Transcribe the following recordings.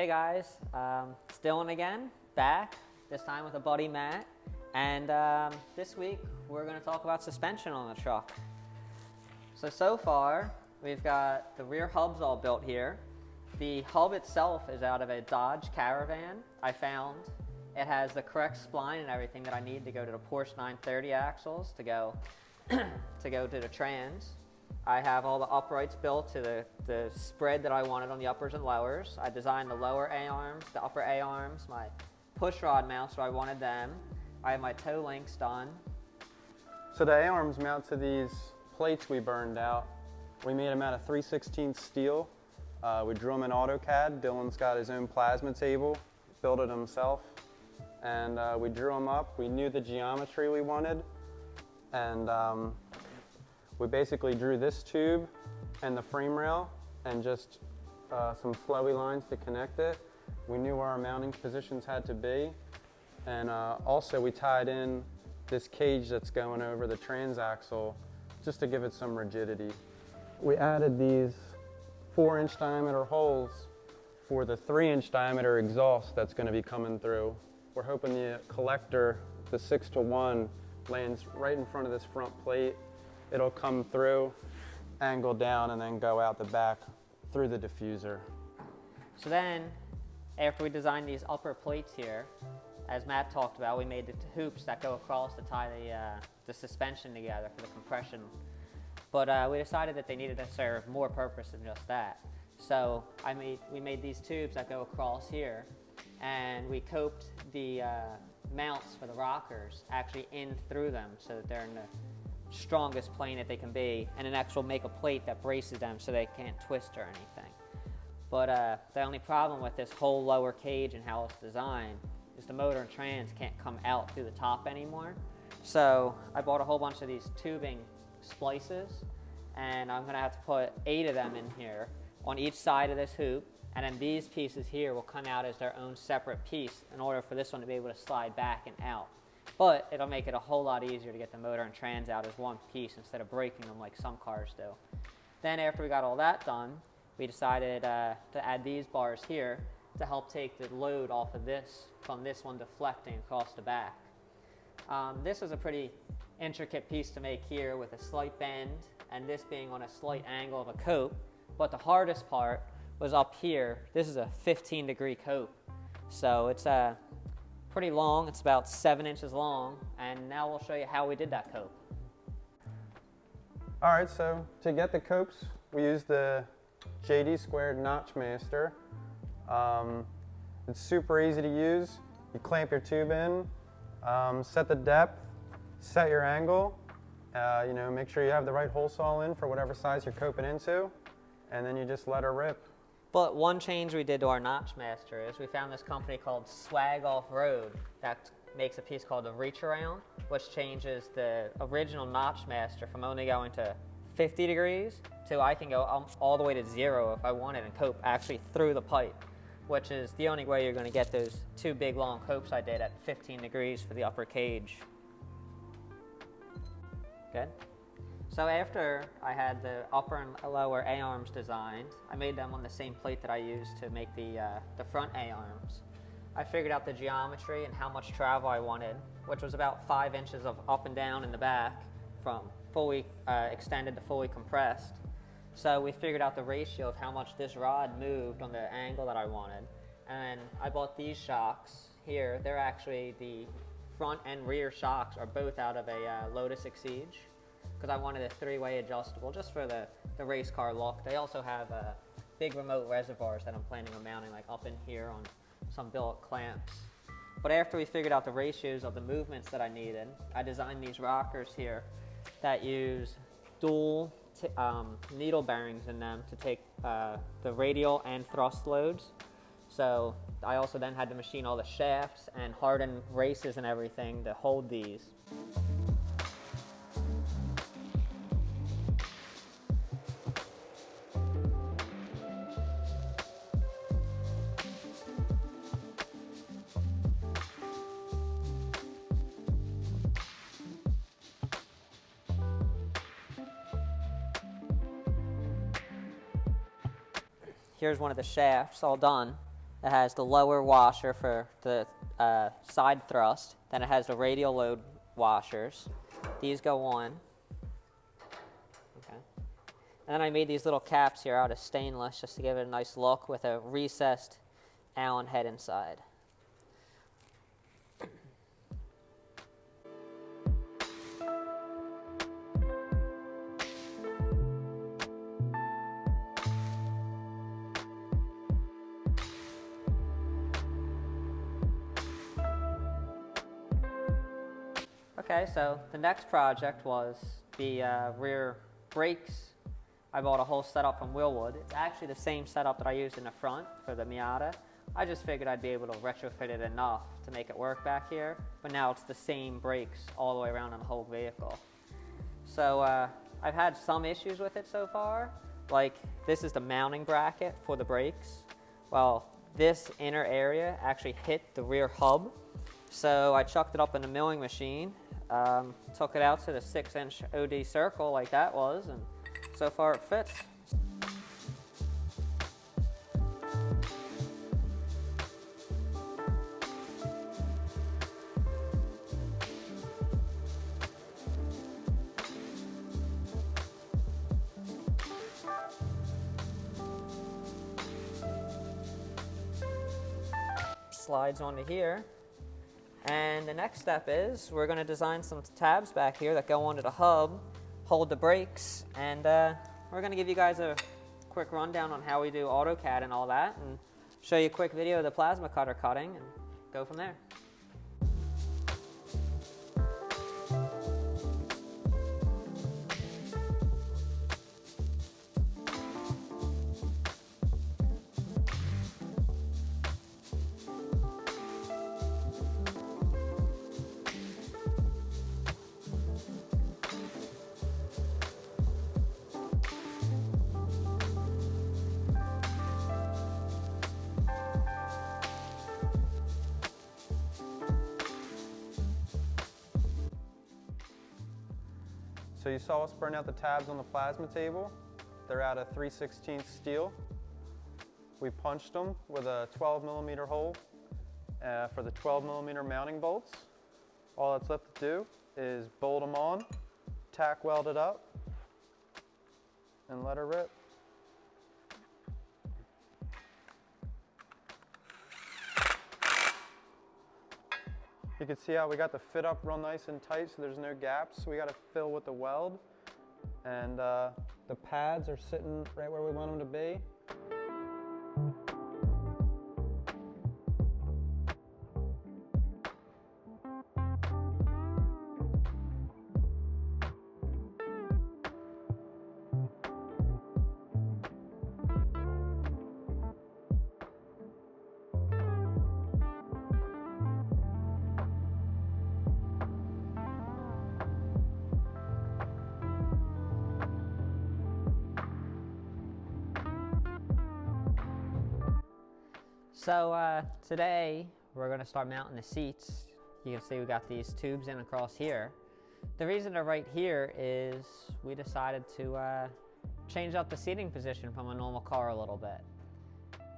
guys, it's Dylan again, back, this time with a buddy Matt, and this week we're going to talk about suspension on the truck. So far we've got the rear hubs all built here. The hub itself is out of a Dodge Caravan. I found it has the correct spline and everything that I need to go to the Porsche 930 axles to go to the trans. I have all the uprights built to the spread that I wanted on the uppers and lowers. I designed the lower A-arms, the upper A-arms, my push rod mounts, so I wanted them. I have my toe links done. So the A-arms mount to these plates we burned out. We made them out of 3/16 steel. We drew them in AutoCAD. Dylan's got his own plasma table, built it himself. And we drew them up. We knew the geometry we wanted. And we basically drew this tube and the frame rail and just some flowy lines to connect it. We knew where our mounting positions had to be. And also we tied in this cage that's going over the transaxle just to give it some rigidity. We added these 4-inch diameter holes for the 3-inch diameter exhaust that's going to be coming through. We're hoping the collector, the 6-to-1, lands right in front of this front plate. It'll come through, angle down, and then go out the back through the diffuser. So then, after we designed these upper plates here, as Matt talked about, we made the hoops that go across to tie the suspension together for the compression. But we decided that they needed to serve more purpose than just that. So we made these tubes that go across here, and we coped the mounts for the rockers actually in through them so that they're in the strongest plane that they can be, and then actually make a plate that braces them so they can't twist or anything. But the only problem with this whole lower cage and how it's designed is the motor and trans can't come out through the top anymore. So I bought a whole bunch of these tubing splices, and I'm gonna have to put 8 of them in here on each side of this hoop, and then these pieces here will come out as their own separate piece in order for this one to be able to slide back and out. But it'll make it a whole lot easier to get the motor and trans out as one piece instead of breaking them like some cars do. Then after we got all that done, we decided to add these bars here to help take the load off of this from this one deflecting across the back. This is a pretty intricate piece to make here with a slight bend and this being on a slight angle of a cope. But the hardest part was up here. This is a 15-degree cope. So it's pretty long. It's about 7 inches long. And now we'll show you how we did that cope. All right, so to get the copes, we used the JD squared notch master. It's super easy to use. You clamp your tube in, set the depth, set your angle, make sure you have the right hole saw in for whatever size you're coping into, and then you just let her rip. But one change we did to our notch master is we found this company called Swag Off Road that makes a piece called the Reach Around, which changes the original notch master from only going to 50 degrees to I can go all the way to 0 if I wanted and cope actually through the pipe, which is the only way you're going to get those 2 big long copes I did at 15 degrees for the upper cage. Good. So after I had the upper and lower A-arms designed, I made them on the same plate that I used to make the front A-arms. I figured out the geometry and how much travel I wanted, which was about 5 inches of up and down in the back from fully extended to fully compressed. So we figured out the ratio of how much this rod moved on the angle that I wanted. And I bought these shocks here. They're actually the front and rear shocks are both out of a Lotus Exige because I wanted a 3-way adjustable just for the race car look. They also have big remote reservoirs that I'm planning on mounting like up in here on some billet clamps. But after we figured out the ratios of the movements that I needed, I designed these rockers here that use dual needle bearings in them to take the radial and thrust loads. So I also then had to machine all the shafts and harden races and everything to hold these. Here's one of the shafts all done. It has the lower washer for the side thrust. Then it has the radial load washers. These go on. Okay. And then I made these little caps here out of stainless just to give it a nice look with a recessed Allen head inside. Okay, so the next project was the rear brakes. I bought a whole setup from Willwood. It's actually the same setup that I used in the front for the Miata. I just figured I'd be able to retrofit it enough to make it work back here, but now it's the same brakes all the way around on the whole vehicle. So I've had some issues with it so far. Like, this is the mounting bracket for the brakes. Well, this inner area actually hit the rear hub. So I chucked it up in the milling machine, took it out to the 6-inch OD circle like that was, and so far it fits. Slides onto here. And the next step is we're going to design some tabs back here that go onto the hub, hold the brakes, and we're going to give you guys a quick rundown on how we do AutoCAD and all that, and show you a quick video of the plasma cutter cutting, and go from there. So you saw us burn out the tabs on the plasma table. They're out of 3/16 steel. We punched them with a 12mm hole for the 12mm mounting bolts. All that's left to do is bolt them on, tack weld it up, and let her rip. You can see how we got the fit up real nice and tight so there's no gaps. So we got to fill with the weld. And the pads are sitting right where we want them to be. So today we're going to start mounting the seats. You can see we got these tubes in across here. The reason they're right here is we decided to change up the seating position from a normal car a little bit.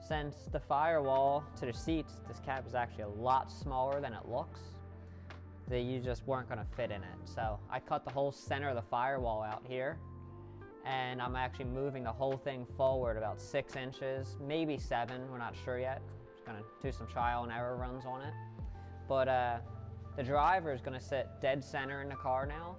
Since the firewall to the seats, this cab is actually a lot smaller than it looks. You just weren't going to fit in it. So I cut the whole center of the firewall out here, and I'm actually moving the whole thing forward about 6 inches, maybe 7, we're not sure yet. Just gonna do some trial and error runs on it. But the driver is gonna sit dead center in the car now.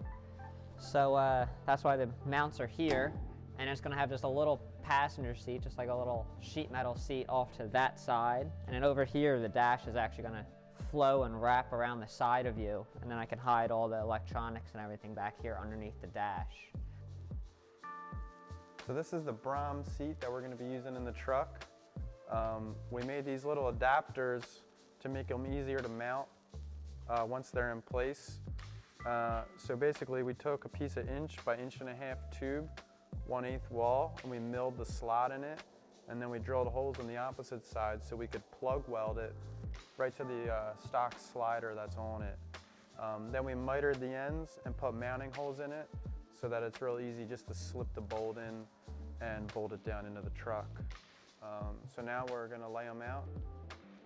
So that's why the mounts are here, and it's gonna have just a little passenger seat, just like a little sheet metal seat off to that side. And then over here, the dash is actually gonna flow and wrap around the side of you, and then I can hide all the electronics and everything back here underneath the dash. So this is the Brom seat that we're going to be using in the truck. We made these little adapters to make them easier to mount once they're in place. So basically we took a piece of 1 by 1.5 inch tube, 1/8 wall, and we milled the slot in it, and then we drilled holes on the opposite side so we could plug weld it right to the stock slider that's on it. Then we mitered the ends and put mounting holes in it so that it's real easy just to slip the bolt in and bolt it down into the truck. So now we're going to lay them out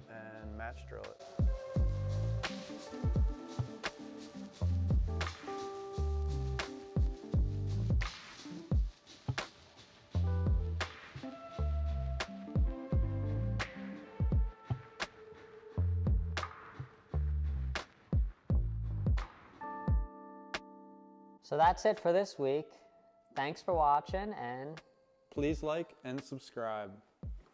and match drill it. So that's it for this week. Thanks for watching, and Please like and subscribe.